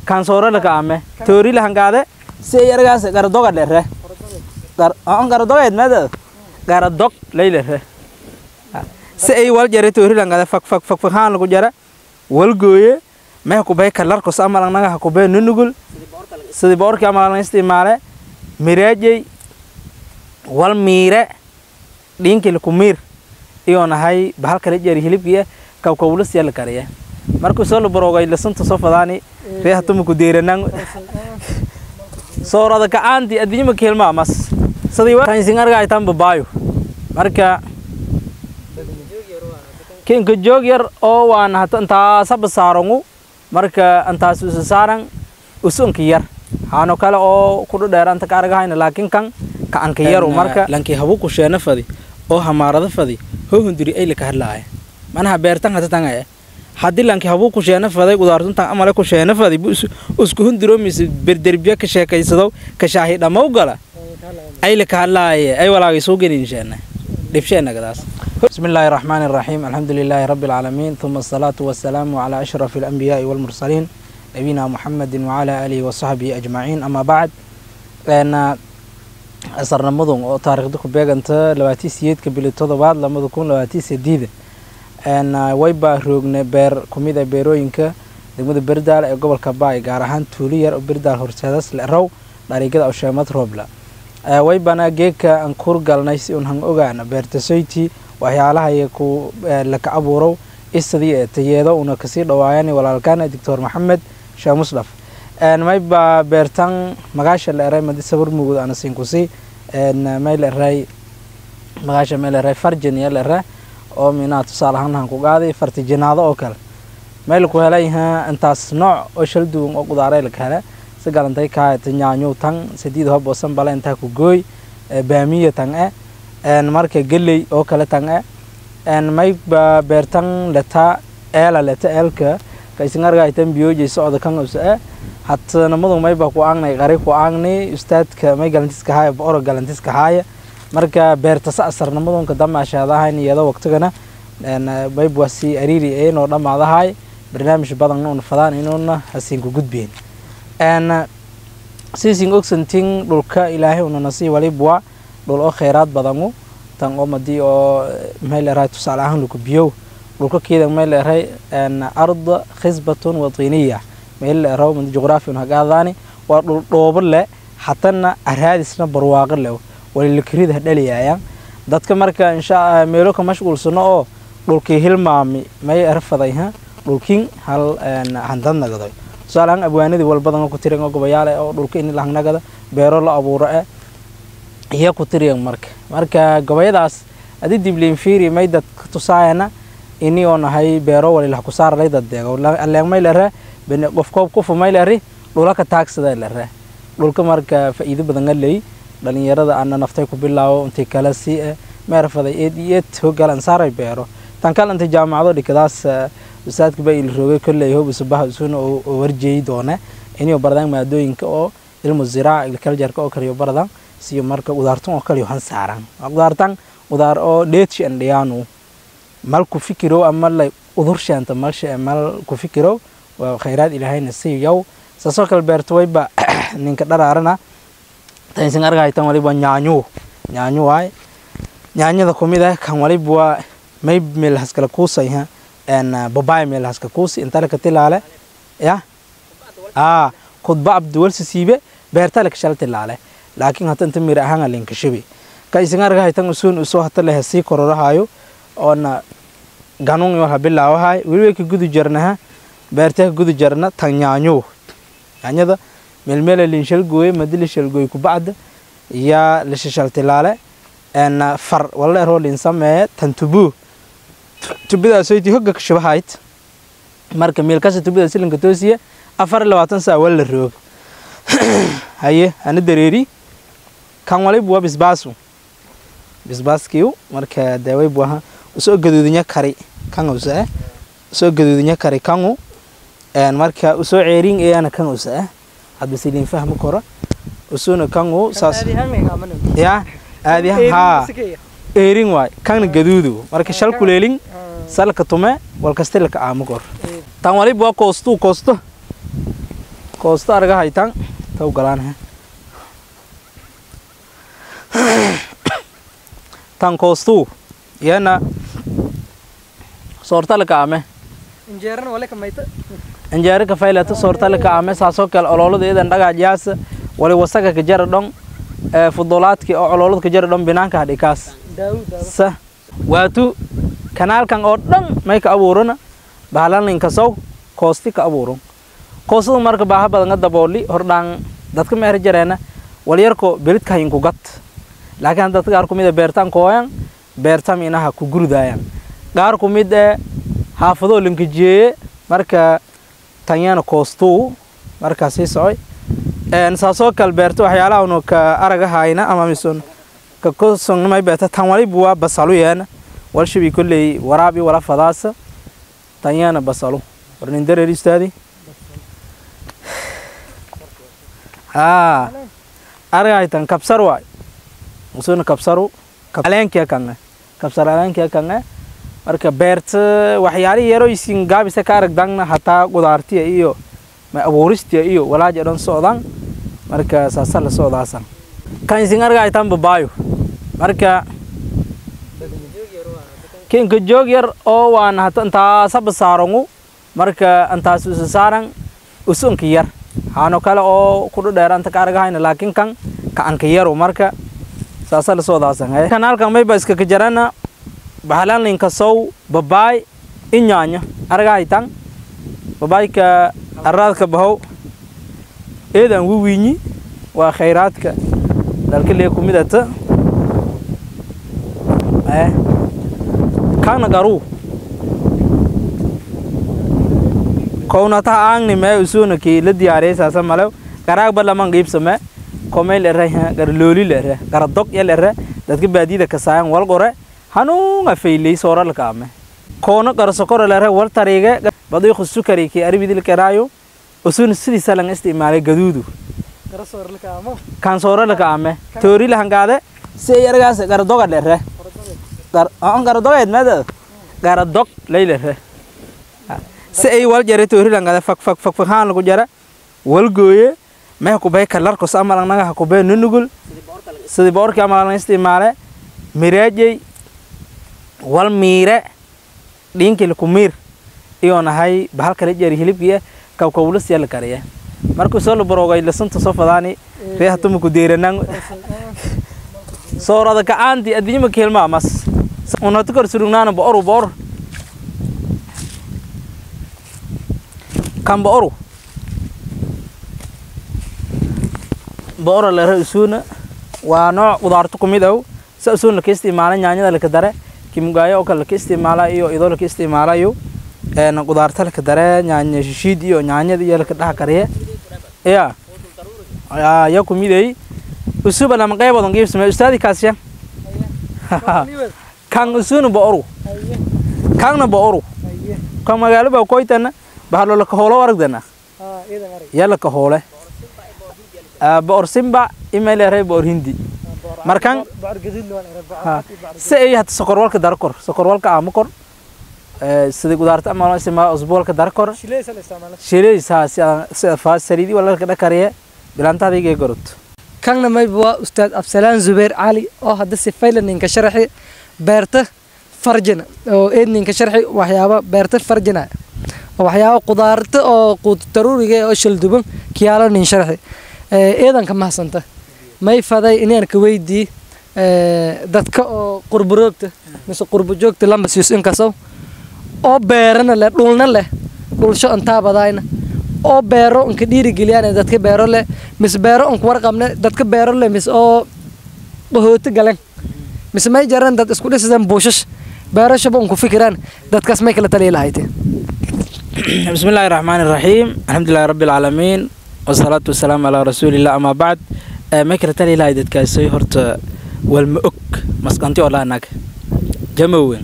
كان صورة لك عمه توري له هنقاده سيرجع قردوق عليه قردوق ماذا قردوق ليله سأي والجري توري له هنقاده فك هان لو جرى والجوية ما هكوبه كلر كوس أمالنا نجا هكوبه ننقول سدي بورك أمالنا استعماله ميراجي والميرة دين كله كمير إيوه هاي بحال كله جري هلب كيه كوكولس يلا كريه markuu soo labarogay lasantu soo fadaani reehtu ma ku deeranaan soorada ka aanti adima kelma mas sidii waxaan singarga ay tan babaayo marka keenka joog yar oo waan inta sab saarangu marka intaas u saaran usunki yar haano kale oo ku dheeranta ka argahayna laakiin kan ka anka yar marka lankii habu ku sheena fadi oo hamaarada fadi hoo hundiri ay la ka hadlaay manaha beertan hada tangay haddii laanki habuu ku sheena faday qudaartunta amale ku sheena faday isku hundiro mis berderbiya ka sheekaysado ka shaahi dhamaw gala ay la ka hadlaaye ay walaagay soo gelin sheena dibsheena gadaas bismillahir rahmanir rahim alhamdulillahi rabbil alamin thumma salatu wassalamu ala ashrafil anbiya'i wal mursalin nabina muhammadin wa ala alihi wa sahbihi ajma'in amma ba'd ana asarna mudun oo taariikhda ku beeganta 28 ka bil toddobaad 2028 wayba roogna beer kumida beerooyinka degmada Berdaal ee gobolka Baay gaar ahaan tuuliyar oo Berdaal horseedas la raw dariiqada oo sheemad roobla waybana geeka aan kur galnay si aan ogaana beerta soyti waxyaalaha ay ku la ka abuuro isdii tayeedo una ka sii dhawaayeen walaalkan Dr. Maxamed Sheekh Musdaf mayba beertan magaasha la eray madi sawir mugud ana siin ku si mayl eray magaasha mayl eray farjin yal eray oo mina tusaalahan ku qaaday fartijinaado oo kale meel ku helayha intaas nooc oo shalduun oo qudaarey la kale si galantay ka tanyaanyo tan sideed hab oo sanbala inta ku gooy baamiya tan marka galay oo kale tan may ba beertan lata eelka ka isingarga itan biyoje socdo kan oo hatta namadu may ba ku aanay qari ku aanay ustaadka may galantiska haaya booro galantiska haaya marka beerta saasarnamadon ka damaashadahayn iyada waqtigana baybwasi ariiri ee noo dhamaadahay barnaamij badan oo fadaan inuna hasiin ku gudbeen siisin oxenting dhulka ilaahay una nasiib walibwa dhul oo kheyraad badan tan oo madi oo meel raay tusaalahan ku biyo dhulka keeda meel raay ard khisbatun watiniya meel raay mid juqraafi una gaadani waa dhul dhoobo leh hatana araadisna barwaaqo leh wali kirida dhaliyayaan dadka marka insha meelo ka mashquulsano oo dhulkii hilmaami may arfadayha dhulkin hal handan nagaday saalan abwaanadi wal badan ku tirin oo gobayaal oo dhulka in la nagada beero la abuuro iyo ku tirin marka gobayadaas adii dibleen fiiri may dad tusaayana inii oo nahay beero wali la ku saaray dad deego la may la raa ben qof may la ri dhulka taagsada la raa dhulka marka faa'iido badan galay dhalinyarada aan naftay ku bilaawo intii kala si meerfaday eediyad hogalan saaray beero tan kale inta jaamacado dhigadaas ustaadka bay il roogay kulay hoob subaha suuna oo warjeey doona inuu bardaan maadooyinka oo ilmu ziraaca agriculture oo kaliyo bardaan si marka qudaartan oo kaliyo han saaran qudaar oo dheechi andhiyaanu mal ku fikiro ama la udurshaanta mal ku fikiro waa kheyraad ilaahayna siiyow saasoo kale beerto wayba ninka dharaarana tan singarga tan waliba nyaanyo way nyaanyada kumida kan waliba may meel haskala kuusayha babaay meel haska kuusi inta la ka tilaale ya khudba abdul siibe beerta la ka shal tilaale laakiin hata inta mir ahaan linka shibi ka singarga tan usoo hata la hasi kororahayo ona ganun yo habilaawahay waliba ka gudu jarnaha beerta ka gudu jarna tan nyaanyada meel linshal gooy madil shal gooy ku baad ya la shal tilaale far wala roolin samee tantubu tubida soyti hogga ka shabahayd marka meel ka tubida silinka toosiye 24 saac wala roog haye ana dareeri kan wali buu bisbaaskiiu marka daaway buu soo gaduudinya kari kan soo gaduudinya kari kanu marka soo ceerin ee ana kan hadda sidin fahmo koro usuna kanu saas ya aadi ha eerin way kan gaduudu marka shal kuleelin salka tume wal kastilka aamugor tan wali buu koosto koosto arga haytan taw galaan tan koosto yana soorta la kaame injeeran wala kamayta injeer ka faylata soorta la kaame saaso kale ololadeedan dhagaajyaas wali wasaga ka jar dhon fudulaadki oo ololad ka jar dhon binaanka hadhikaas sa waatu kanaalkan oo dhan may ka abuurana bahalan inka soo koosti ka abuuron koosadu marka baaha badan dabooli hordaan dadka meher jareena waliyarko beridka hinku gat laakiin dadka qaar kumid beertan kooyan beertam inaha ku gurdaayaan qaar kumid haafado linkijiye marka tanyana koostu marka si socay saaso kal beerto waxyaalaha uu ka araga hayna ama mison ka koson may beerta tan wali buwa basalu yana walshibi kulli waraabi wala fadaasa tanyana basalu warnin dareeri istaadi argaytan kabsar waay usuna kabsaru kaleenkiya kange kabsaraleenkiya kange marka beerta waxyaalihi yaro isin gaabisa ka aragdangna hataa qudaartiya iyo ma abuuristiya iyo walaaja dhan socdaan marka saasa la socdaasan kan isin argaytan babaayo marka kinka joog yar oo waan hata intaa sab saarangu marka antaas u saaran usunka yar hano kale oo ku dheeranta ka argahayna laakiin kan ka anka yaro marka saasa la socdaasan kanaalkan may ba iska ka jarana bahalan linka soo babaay inyaanya argahaytan babaayka arraadka bahow eedan wiwiinyi waa khayraadka dalka lee ku midata kana garu kownata aangni me usuna ki la diyaariyay saasa malaw garaag balaman qiibsame komeel eraha gar looli lera garadog yelera dadka baadida ka saayan wal gore hanuunga faylay sooral kaame koona garsokor lera wal tariiga badii khusukari ki arbidil karaayo usuna sidii salan isticmaalay gaduudu kan sooral kaame toori la hangaade si yargaas garadoga lera garadog mada garadog leylera si ay wal jare toori la hangaade fak haan lagu jara wal gooye ما هو كوباي كلر كوس أمال أنا كوباي ننقول سدي بور كأمال أنا استعماله ميراجي والميرة لين كل كمير إيوه هاي بحال كريج جري هلب فيه كوكولس يلا كريه مركو سولو بروغاي لسنت صوف داني فيها تم كديرنا صور هذا كأنتي أديني مكيل مس ونذكر سرنا بور كم بورو بورا لره اسونا ونوع قدرتكم ميدو ساسون لك استعمال نيانيدا لك دره كيمغايا او كل استعمال iyo idoo laka isticmaalayo qudaarta laka dare nyaanya shishiid iyo nyaanyada iyo laka dhax kariye ya ku miday usuba lama qaybodan qiibsame ustaadi kaasiya kan usuna booru kan booru kan magaalo ba koytana bahalo laka holo aragdana yalla ka hole بور سيمبا إيميل رأي بور هندي مركان سأي هات سكر والك داركور سكر والك عامكور صدق دارت أما اسمه أسبوع والك داركور شيلي فاس سريدي ولا كذا كاريه بلانتا ديجي قرط كان ما يبغى أستاذ أبسلان زبير علي هذا السفيل إن كشرحي بيرته فرجنا أو إن كشرحي وحياه بيرته فرجنا وحياه قدرت أو قد تروري أو شلدبن كيالا نشرحي إذا كم حسنته ما يفضي إني أنا كويدي دتك قرب روكت مثل قرب جوكت لما بس إنكسو أو بيرنا له لولنا له لول شو أنتها بداينا أو بيرو إنك ديري جليان دتك بيرو له مس بيرو إنك ورقمنا دتك بيرو له مس أو بهوت جلن مس ما يجرن دت سكول سيزن بوشش بيرو شبه إنك فكران دتك اسمه كلا تليل هايته بسم الله الرحمن الرحيم الحمد لله رب العالمين والصلاة والسلام على رسول الله أما بعد مكرة تلي لا يدك كايسوي هرت والمؤك مسكنتي ولا هناك جموين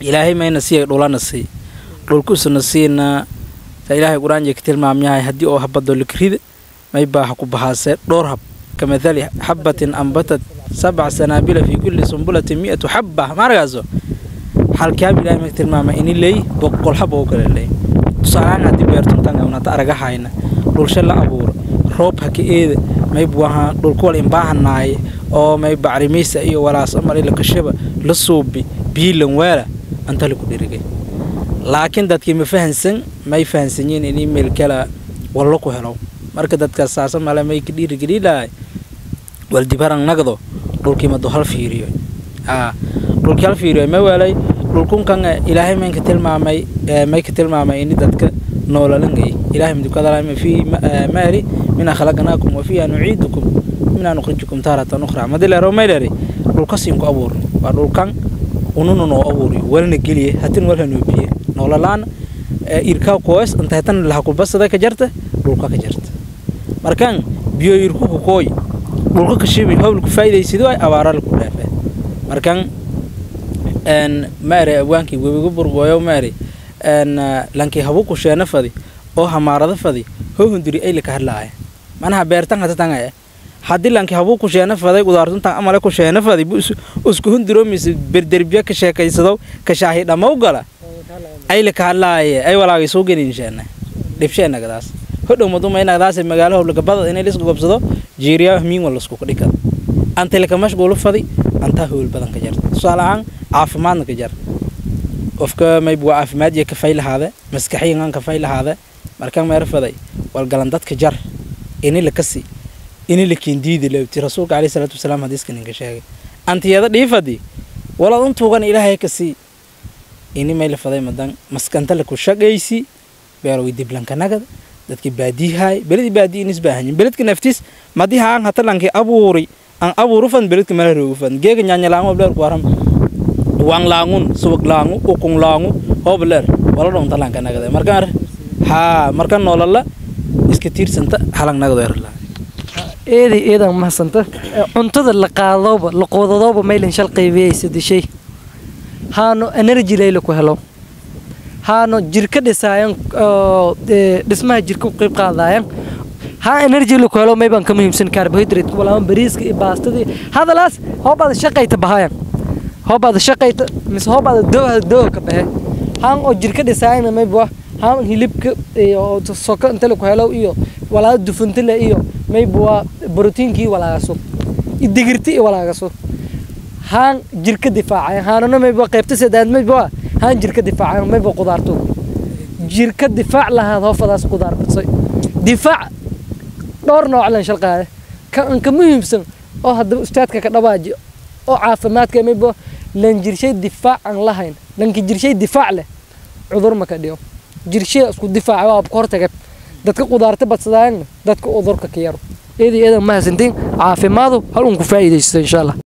إلهي ما ينسي ولا نسي لولكوس نسينا فإلهي قرآن يكتير مع مياه هدي أو حبة دول كريد ما يبقى حكو بحاسة دورها كمثال حبة أنبتت 7 سنابل في كل سنبلة 100 حبة ما رجعوا حال كاب إلهي ما يكتير مع إني لي بقول حبة وكل لي تصارعنا دي بيرتون تانغ ونتا أرجع هاينا dhulsha la abuuro roob haka eeda may buaha dhulku wal imbaahanaaye oo may bacrimaysa iyo walaas amar ila kashaba la suubi biilan weela anta lagu dhirigay laakiin dadkii ma fahansan may fahansanyiin in email kala walla ku helo marka dadka saasa mala may ka dhirigeliilay wal dibaran nagdo dhulkii ma hal fiiriyo dhulkii hal fiiriyo ma walay dhulkun kan ilaahay ma ka tilmaamay in dadka noolangay ilaahay mid ka dalay fi maari min khalaqnaakum wa fiha nu'iidukum min nukhrijukum taratan ukhra madila romayleri dhulka siin ku abuur waa dhulkan ununu noo abuuri walna galiye hatin walna noo biye noolalaan irka qoys inta tan la ku basada ka jarta dhulka ka jarta markan biyo irku ku qoy dhulka ka shibay hawl ku faa'iideysido ay abaara ku dhaafay markan maari awaankii webiga burgooyo maari lankii habu ku sheena fadi oo hamaarada fadi hundiri ay la ka hadlaaya manaha beertan hada tangaya hadii lankii habu ku sheena faday qudaartunta amale ku sheena fadi isku hundiro mis berderbiya ka sheekaysado ka shaahida ma ogala ay la ka hadlaaya ay walaagay soo gelin sheena dibsheena gadaas hodhow maduma inagadaas magaalo howlka bad inay isku gobsado jiiriya miin wala isku dhigad anta la ka mashquul fadi anta howl badan ka jarto salaam caafimaadna ka jar qofka may buu caafimaad iyo ka faylahaada maskaxiyan ka faylahaada markaan ma rafaday wal galan dadka jar in la kasi in la kindiidi leebti rasuulka kaleey salaatu wasalaam hadiiska ninka sheegay antiyada dhiifadi wala untuugan ilaahay kasi in may la faday madan maskanta la ku shaqaysi beero diblanka nagad dadki baadiyahay baadi nisbaahan beledka naftiis madiha aan hata lanki abuuri aan abuuru fan beledka mala roofan geega nyaanya laango beer ku waram wang laangun subag laangu ukung laangu hobler wala doon talanka nagada markan noolala iska tiirsanta halang nagada eedan ma santa cuntada la qaadooba la qoodadooba meelin shal qaybiyay dishay haano energy leeylo ku helo haano jirka dhisaayan dhismaha jirka qayb qaadayaan ha energy lu ku helo may ban ka muhiimsan carbohydrate wala bariiska iyo baastadii hadalaas hobada shaqayta bahayan hobada shaqayta mis hobada doo ka bahay haan oo jirka dhisaayan may baa haan hilibka iyo sokor inta lu ku helo iyo wala dufunta la iyo may baa proteinkii wala gaso digirti wala gaso haan jirka difaacay haanana may baa qaybta sadad may baa haan jirka difaacay may baa qudaarto jirka difaac lahaad hofadaas qudaar badsay difaac dhowr nooc la shaqaale ka muhiimsan oo hadda ustaadka ka dhawaaji oo caafimaadka may baa lan jirshay difaac aan lahayn lanki jirshay difaac leh cudur ma ka dhiyo jirshay isku difaac waa ku hortagay dadka qudaarta badsadaan dadka udurka ka yaro eedan ma hasantiin caafimaadu hal un ku faa'iideysto insha Allah.